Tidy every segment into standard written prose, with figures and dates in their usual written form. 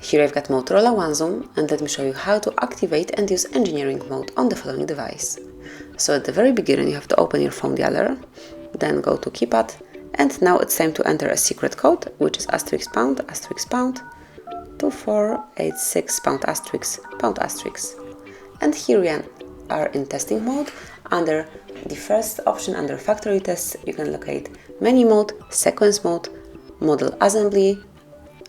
Here I've got Motorola One Zoom, and let me show you how to activate and use engineering mode on the following device. So at the very beginning you have to open your phone dialer, then go to keypad, and now it's time to enter a secret code, which is *## 2486 #*#. And here we are in testing mode. Under the first option, under factory tests, you can locate menu mode, sequence mode, model assembly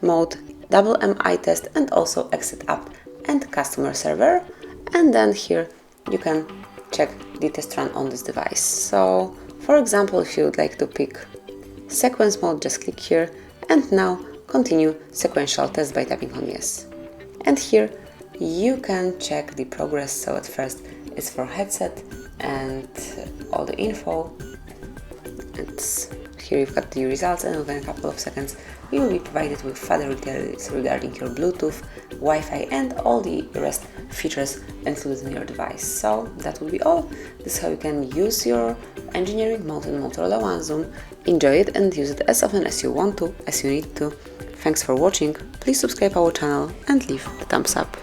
mode, double MI test, and also exit app and customer server. And then here you can check the test run on this device. So for example, if you would like to pick sequence mode, just click here, and now continue sequential test by tapping on yes. And here you can check the progress. So at first it's for headset and all the info. Here you've got the results, and within a couple of seconds you will be provided with further details regarding your Bluetooth, Wi-Fi, and all the rest features included in your device. So that will be all. This is how you can use your engineering mode in Motorola One Zoom. Enjoy it and use it as often as you want to, as you need to. Thanks for watching. Please subscribe our channel and leave the thumbs up.